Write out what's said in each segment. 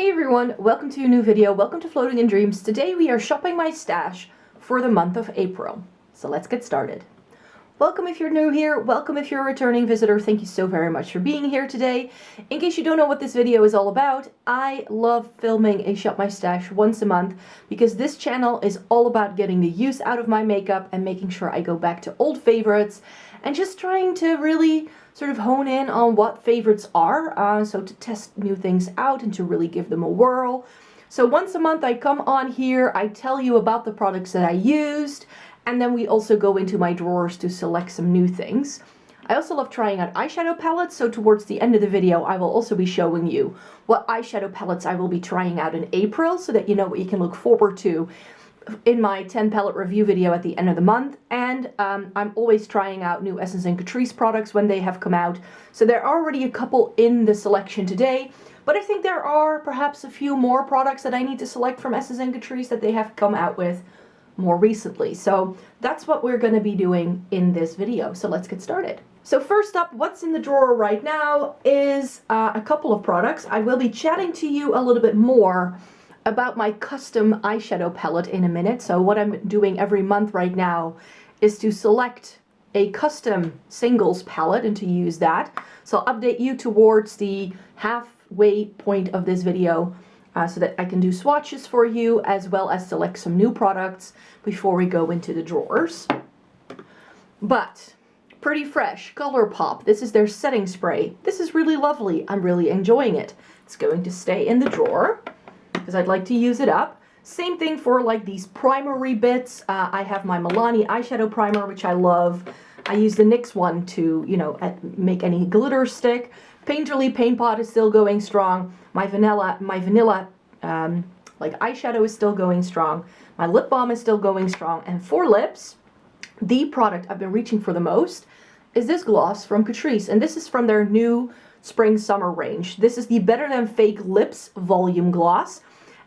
Hey everyone, welcome to a new video. Welcome to Floating in Dreams. Today we are shopping my stash for the month of April. So let's get started. Welcome if you're new here, welcome if you're a returning visitor. Thank you so very much for being here today. In case you don't know what this video is all about, I love filming a Shop My Stash once a month because this channel is all about getting the use out of my makeup and making sure I go back to old favorites and just trying to really sort of hone in on what favorites are, so to test new things out and to really give them a whirl. So once a month I come on here, I tell you about the products that I used, and then we also go into my drawers to select some new things. I also love trying out eyeshadow palettes, so towards the end of the video I will also be showing you what eyeshadow palettes I will be trying out in April, so that you know what you can look forward to in my 10 palette review video at the end of the month. And I'm always trying out new Essence and Catrice products when they have come out. So there are already a couple in the selection today, but I think there are perhaps a few more products that I need to select from Essence and Catrice that they have come out with more recently. So that's what we're going to be doing in this video. So let's get started. So first up, what's in the drawer right now is a couple of products. I will be chatting to you a little bit more about my custom eyeshadow palette in a minute. So what I'm doing every month right now is to select a custom singles palette and to use that. So I'll update you towards the halfway point of this video so that I can do swatches for you as well as select some new products before we go into the drawers. But pretty fresh ColourPop. This is their setting spray. This is really lovely. I'm really enjoying it. It's going to stay in the drawer because I'd like to use it up. Same thing for like these primary bits. I have my Milani eyeshadow primer, which I love. I use the NYX one to, you know, make any glitter stick. Painterly Paint Pot is still going strong. My vanilla like eyeshadow is still going strong. My lip balm is still going strong. And for lips, the product I've been reaching for the most is this gloss from Catrice. And this is from their new spring summer range. This is the Better Than Fake Lips Volume Gloss.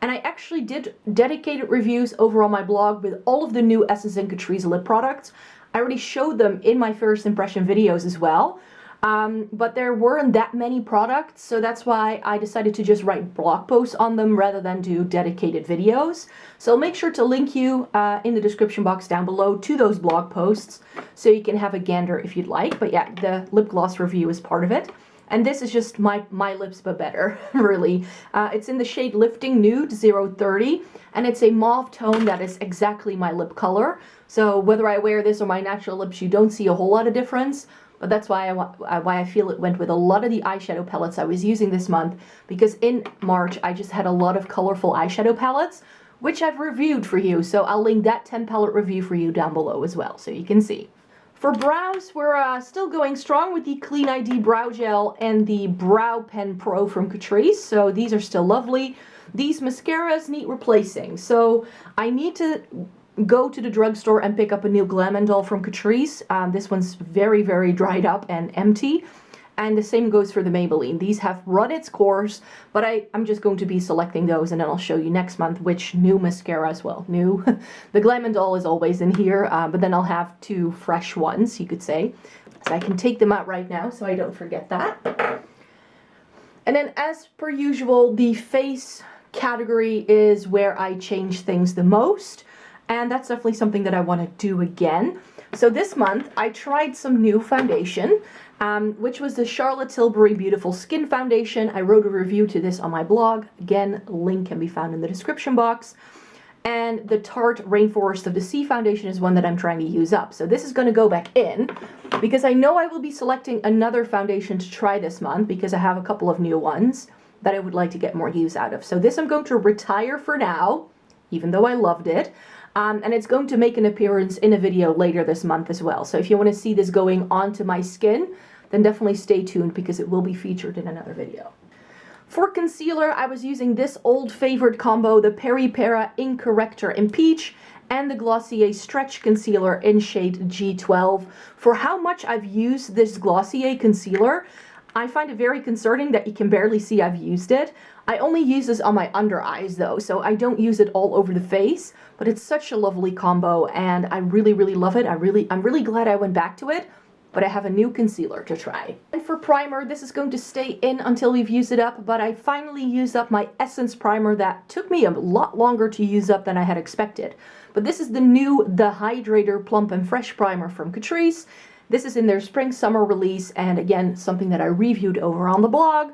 And I actually did dedicated reviews over on my blog with all of the new Essence and Catrice lip products. I already showed them in my first impression videos as well. But there weren't that many products, so that's why I decided to just write blog posts on them rather than do dedicated videos. So I'll make sure to link you in the description box down below to those blog posts so you can have a gander if you'd like. But yeah, the lip gloss review is part of it. And this is just my lips, but better, really. It's in the shade Lifting Nude 030, and it's a mauve tone that is exactly my lip color. So whether I wear this or my natural lips, you don't see a whole lot of difference. But that's why I feel it went with a lot of the eyeshadow palettes I was using this month. Because in March, I just had a lot of colorful eyeshadow palettes, which I've reviewed for you. So I'll link that 10 palette review for you down below as well, so you can see. For brows, we're still going strong with the Clean ID Brow Gel and the Brow Pen Pro from Catrice. So these are still lovely. These mascaras need replacing. So I need to go to the drugstore and pick up a new Glam & Doll from Catrice. This one's very, very dried up and empty. And the same goes for the Maybelline. These have run its course, but I'm just going to be selecting those, and then I'll show you next month which new mascaras. Well, new. The Glam & Doll is always in here, but then I'll have two fresh ones, you could say. So I can take them out right now so I don't forget that. And then as per usual, the face category is where I change things the most. And that's definitely something that I want to do again. So this month I tried some new foundation, which was the Charlotte Tilbury Beautiful Skin Foundation. I wrote a review to this on my blog. Again, link can be found in the description box. And the Tarte Rainforest of the Sea Foundation is one that I'm trying to use up. So this is going to go back in because I know I will be selecting another foundation to try this month because I have a couple of new ones that I would like to get more use out of. So this I'm going to retire for now, even though I loved it. And it's going to make an appearance in a video later this month as well. So if you want to see this going onto my skin, then definitely stay tuned because it will be featured in another video. For concealer, I was using this old favorite combo, the Peri Para Ink Corrector in Peach and the Glossier Stretch Concealer in shade G12. For how much I've used this Glossier concealer, I find it very concerning that you can barely see I've used it. I only use this on my under eyes though, so I don't use it all over the face, but it's such a lovely combo and I really, really love it. I'm really glad I went back to it. but I have a new concealer to try. And for primer, this is going to stay in until we've used it up, but I finally used up my Essence primer that took me a lot longer to use up than I had expected. But this is the Hydrator Plump and Fresh primer from Catrice. This is in their spring-summer release, and again, something that I reviewed over on the blog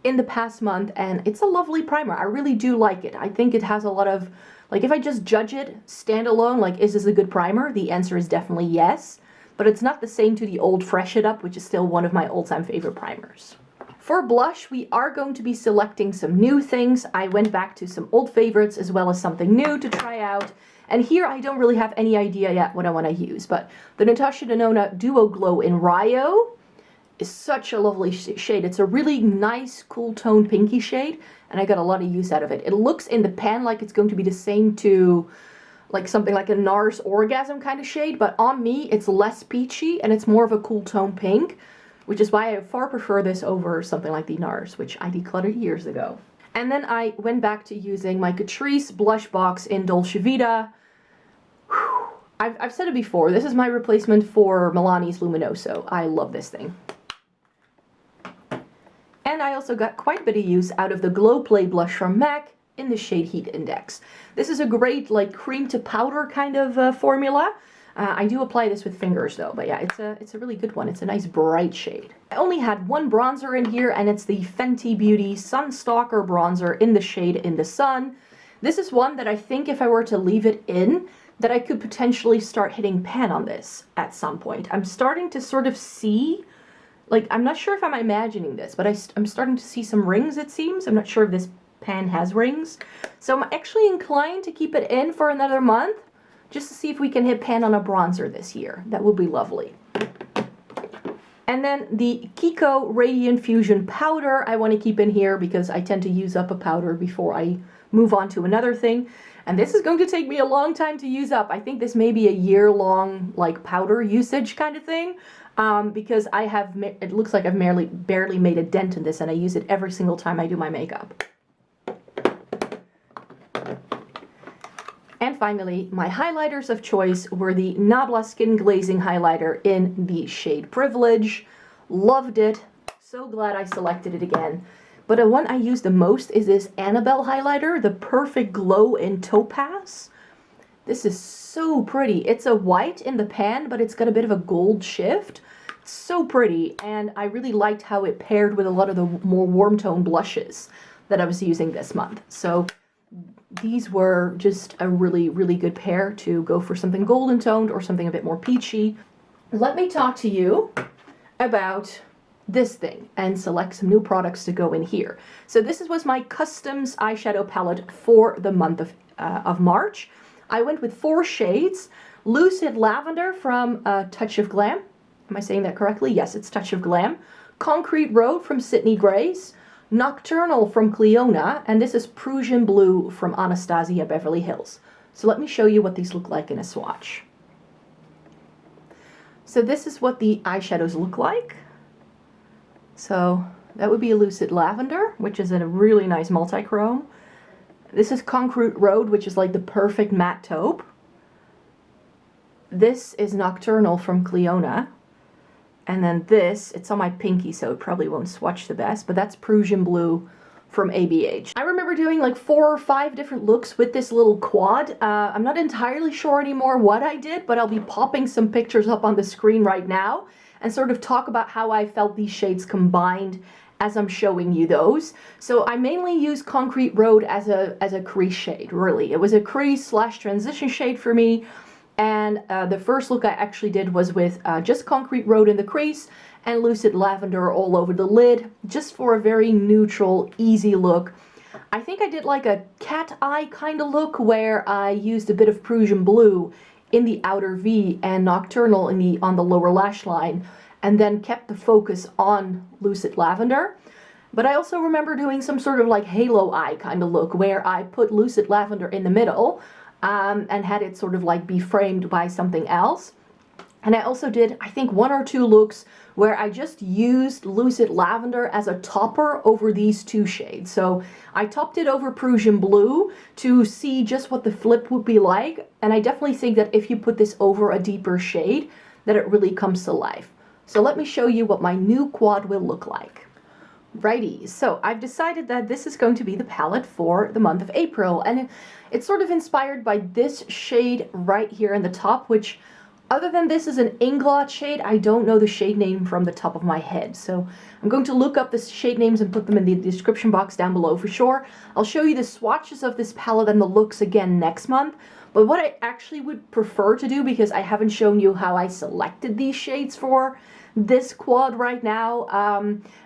in the past month, and it's a lovely primer. I really do like it. I think it has a lot of, like, if I just judge it standalone, like, is this a good primer? The answer is definitely yes, but it's not the same to the old Fresh It Up, which is still one of my all-time favorite primers. For blush, we are going to be selecting some new things. I went back to some old favorites as well as something new to try out. And here I don't really have any idea yet what I want to use, but the Natasha Denona Duo Glow in Rio is such a lovely shade. It's a really nice, cool tone pinky shade, and I got a lot of use out of it. It looks in the pan like it's going to be the same to like something like a NARS Orgasm kind of shade, but on me it's less peachy and it's more of a cool tone pink, which is why I far prefer this over something like the NARS, which I decluttered years ago. And then I went back to using my Catrice blush box in Dolce Vita. I've said it before, this is my replacement for Milani's Luminoso. I love this thing. And I also got quite a bit of use out of the Glow Play blush from MAC in the shade Heat Index. This is a great, like, cream to powder kind of formula. I do apply this with fingers though, but yeah, it's a really good one. It's a nice bright shade. I only had one bronzer in here, and it's the Fenty Beauty Sunstalker bronzer in the shade In the Sun. This is one that I think if I were to leave it in, that I could potentially start hitting pan on this at some point. I'm starting to sort of see, like, I'm not sure if I'm imagining this, but I'm starting to see some rings, it seems. I'm not sure if this pan has rings. So I'm actually inclined to keep it in for another month, just to see if we can hit pan on a bronzer this year. That would be lovely. And then the Kiko Radiant Fusion powder I want to keep in here because I tend to use up a powder before I move on to another thing. And this is going to take me a long time to use up. I think this may be a year-long, like, powder usage kind of thing. Because it looks like I've barely made a dent in this, and I use it every single time I do my makeup. And finally, my highlighters of choice were the Nabla Skin Glazing Highlighter in the shade Privilege. Loved it. So glad I selected it again. But the one I use the most is this Annabelle highlighter, the Perfect Glow in Topaz. This is so pretty. It's a white in the pan, but it's got a bit of a gold shift. It's so pretty, and I really liked how it paired with a lot of the more warm tone blushes that I was using this month. So these were just a really, really good pair to go for something golden toned or something a bit more peachy. Let me talk to you about this thing and select some new products to go in here. So this was my Customs eyeshadow palette for the month of March. I went with 4 shades. Lucid Lavender from Touch of Glam. Am I saying that correctly? Yes, it's Touch of Glam. Concrete Road from Sydney Grace. Nocturnal from Cleona. And this is Prussian Blue from Anastasia Beverly Hills. So let me show you what these look like in a swatch. So this is what the eyeshadows look like. So that would be a Lucid Lavender, which is in a really nice multi-chrome. This is Concrete Road, which is like the perfect matte taupe. This is Nocturnal from Cleona. And then this, it's on my pinky, so it probably won't swatch the best, but that's Prussian Blue from ABH. I remember doing like 4 or 5 different looks with this little quad. I'm not entirely sure anymore what I did, but I'll be popping some pictures up on the screen right now and sort of talk about how I felt these shades combined as I'm showing you those. So I mainly use Concrete Road as a crease shade, really. It was a crease / transition shade for me. And the first look I actually did was with just Concrete Road in the crease and Lucid Lavender all over the lid, just for a very neutral, easy look. I think I did like a cat eye kind of look where I used a bit of Prussian Blue in the outer V and Nocturnal on the lower lash line, and then kept the focus on Lucid Lavender. But I also remember doing some sort of like halo eye kind of look where I put Lucid Lavender in the middle and had it sort of like be framed by something else. And I also did, I think, 1 or 2 looks where I just used Lucid Lavender as a topper over these 2 shades. So I topped it over Prussian Blue to see just what the flip would be like. And I definitely think that if you put this over a deeper shade, that it really comes to life. So let me show you what my new quad will look like. Righty, so I've decided that this is going to be the palette for the month of April, and it's sort of inspired by this shade right here in the top, which other than this is an Inglot shade, I don't know the shade name from the top of my head. So I'm going to look up the shade names and put them in the description box down below for sure. I'll show you the swatches of this palette and the looks again next month. But what I actually would prefer to do, because I haven't shown you how I selected these shades for this quad right now,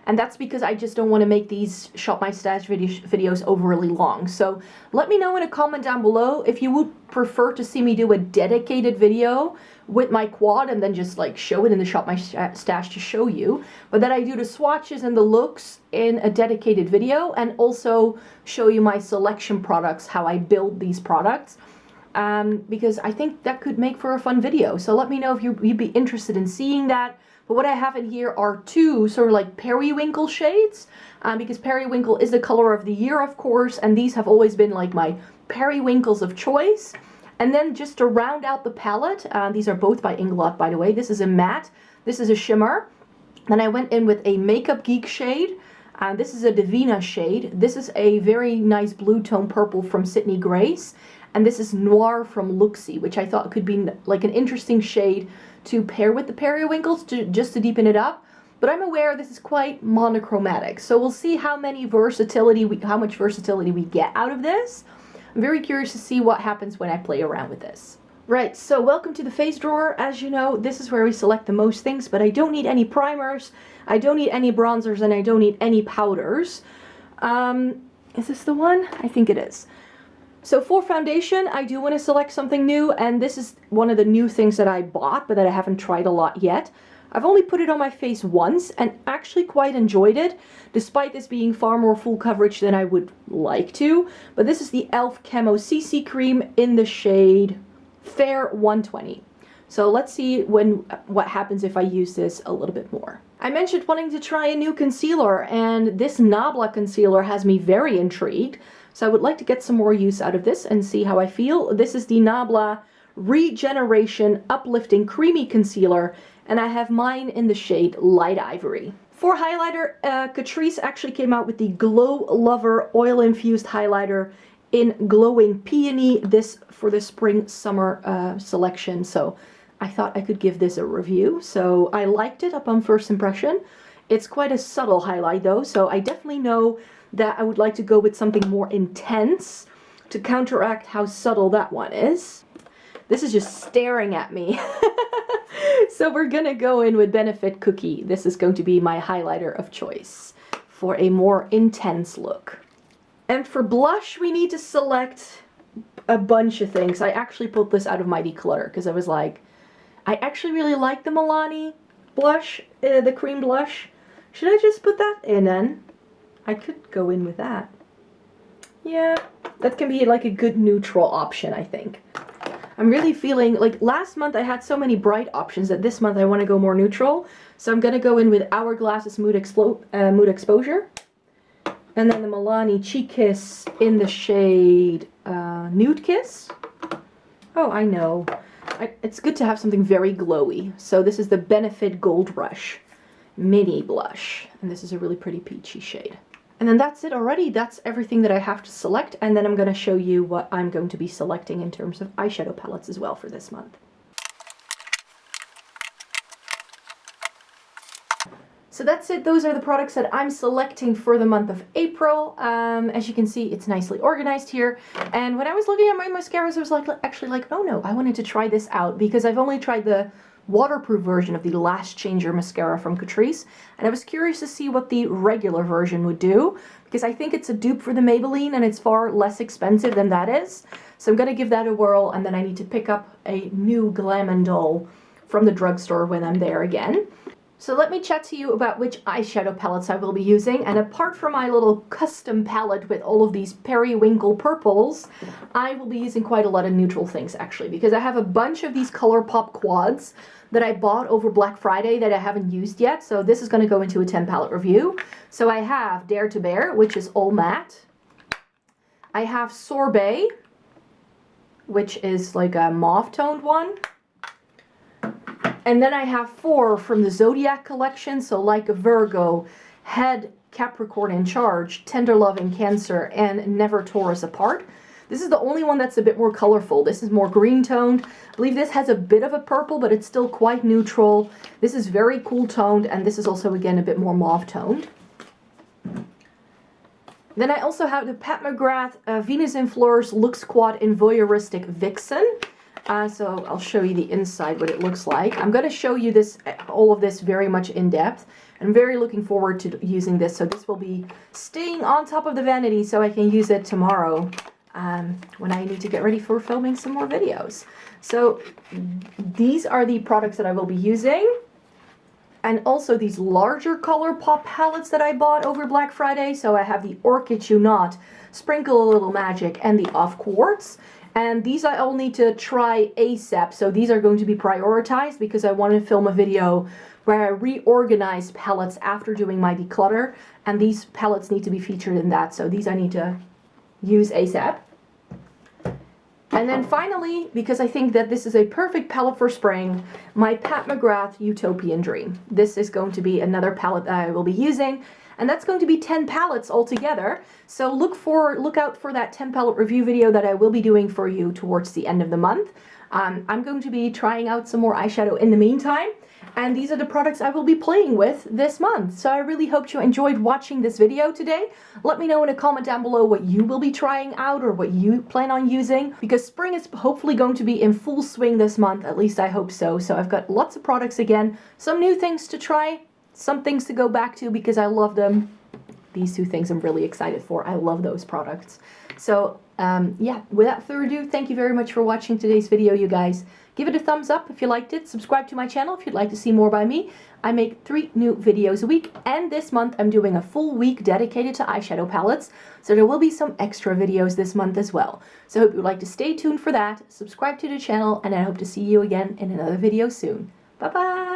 and that's because I just don't want to make these Shop My Stash videos overly long. So let me know in a comment down below if you would prefer to see me do a dedicated video with my quad and then just like show it in the Shop My Stash to show you, but that I do the swatches and the looks in a dedicated video, and also show you my selection products, how I build these products, because I think that could make for a fun video. So let me know if you'd be interested in seeing that. But what I have in here are two sort of like periwinkle shades, because periwinkle is the color of the year, of course, and these have always been like my periwinkles of choice. And then just to round out the palette, these are both by Inglot, by the way. This is a matte, this is a shimmer. Then I went in with a Makeup Geek shade. This is a Divina shade. This is a very nice blue tone purple from Sydney Grace. And this is Noir from Luxie, which I thought could be like an interesting shade to pair with the periwinkles, just to deepen it up. But I'm aware this is quite monochromatic, so we'll see how much versatility we get out of this. I'm very curious to see what happens when I play around with this. Right, so welcome to the face drawer. As you know, this is where we select the most things, but I don't need any primers, I don't need any bronzers, and I don't need any powders. Is this the one? I think it is. So for foundation, I do want to select something new, and this is one of the new things that I bought, but that I haven't tried a lot yet. I've only put it on my face once, and actually quite enjoyed it, despite this being far more full coverage than I would like to. But this is the e.l.f. Camo CC Cream in the shade Fair 120. So let's see what happens if I use this a little bit more. I mentioned wanting to try a new concealer, and this Nabla concealer has me very intrigued. So I would like to get some more use out of this and see how I feel. This is the Nabla Regeneration Uplifting Creamy Concealer, and I have mine in the shade Light Ivory. For highlighter, Catrice actually came out with the Glow Lover Oil Infused Highlighter in Glowing Peony, this for the spring-summer selection. So I thought I could give this a review. So I liked it upon first impression. It's quite a subtle highlight though, so I definitely know that I would like to go with something more intense to counteract how subtle that one is. This is just staring at me. So we're gonna go in with Benefit Cookie. This is going to be my highlighter of choice for a more intense look. And for blush, we need to select a bunch of things. I actually pulled this out of my declutter because I was like, I actually really like the Milani blush, the cream blush. Should I just put that in then? I could go in with that. Yeah, that can be like a good neutral option, I think. I'm really feeling, like last month I had so many bright options that this month I want to go more neutral. So I'm going to go in with Hourglass's Mood Exposure. And then the Milani Cheek Kiss in the shade Nude Kiss. Oh, I know. It's good to have something very glowy. So this is the Benefit Gold Rush Mini Blush. And this is a really pretty peachy shade. And then that's it already. That's everything that I have to select. And then I'm going to show you what I'm going to be selecting in terms of eyeshadow palettes as well for this month. So that's it. Those are the products that I'm selecting for the month of April. As you can see, it's nicely organized here. And when I was looking at my mascaras, I was like, actually like, oh no, I wanted to try this out because I've only tried the waterproof version of the Lash Changer mascara from Catrice, and I was curious to see what the regular version would do because I think it's a dupe for the Maybelline and it's far less expensive than that is. So I'm going to give that a whirl, and then I need to pick up a new Glam & Dull from the drugstore when I'm there again. So let me chat to you about which eyeshadow palettes I will be using, and apart from my little custom palette with all of these periwinkle purples, I will be using quite a lot of neutral things actually, because I have a bunch of these ColourPop quads that I bought over Black Friday that I haven't used yet, so this is going to go into a 10 palette review. So I have Dare to Bear, which is all matte. I have Sorbet, which is like a mauve toned one. And then I have 4 from the Zodiac collection, so like a Virgo, Head, Capricorn in Charge, Tender Love in Cancer, and Never Tore Us Apart. This is the only one that's a bit more colorful. This is more green toned. I believe this has a bit of a purple, but it's still quite neutral. This is very cool toned, and this is also, again, a bit more mauve toned. Then I also have the Pat McGrath Venus in Fleurs Look Squad in Voyeuristic Vixen. So I'll show you the inside, what it looks like. I'm going to show you this, all of this very much in depth. I'm very looking forward to using this. So this will be staying on top of the vanity so I can use it tomorrow when I need to get ready for filming some more videos. So these are the products that I will be using. And also these larger color pop palettes that I bought over Black Friday. So I have the Orchid You Not, Sprinkle a Little Magic, and the Off Quartz. And these I all need to try ASAP. So these are going to be prioritized because I want to film a video where I reorganize palettes after doing my declutter. And these palettes need to be featured in that. So these I need to use ASAP. And then finally, because I think that this is a perfect palette for spring, my Pat McGrath Utopian Dream. This is going to be another palette that I will be using, and that's going to be 10 palettes altogether. So look out for that 10 palette review video that I will be doing for you towards the end of the month. I'm going to be trying out some more eyeshadow in the meantime. And these are the products I will be playing with this month. So I really hope you enjoyed watching this video today. Let me know in a comment down below what you will be trying out or what you plan on using. Because spring is hopefully going to be in full swing this month. At least I hope so. So I've got lots of products again. Some new things to try. Some things to go back to because I love them. These 2 things I'm really excited for. I love those products. So yeah, without further ado, thank you very much for watching today's video, you guys. Give it a thumbs up if you liked it. Subscribe to my channel if you'd like to see more by me. I make 3 new videos a week, and this month I'm doing a full week dedicated to eyeshadow palettes, so there will be some extra videos this month as well. So I hope you'd like to stay tuned for that, subscribe to the channel, and I hope to see you again in another video soon. Bye bye!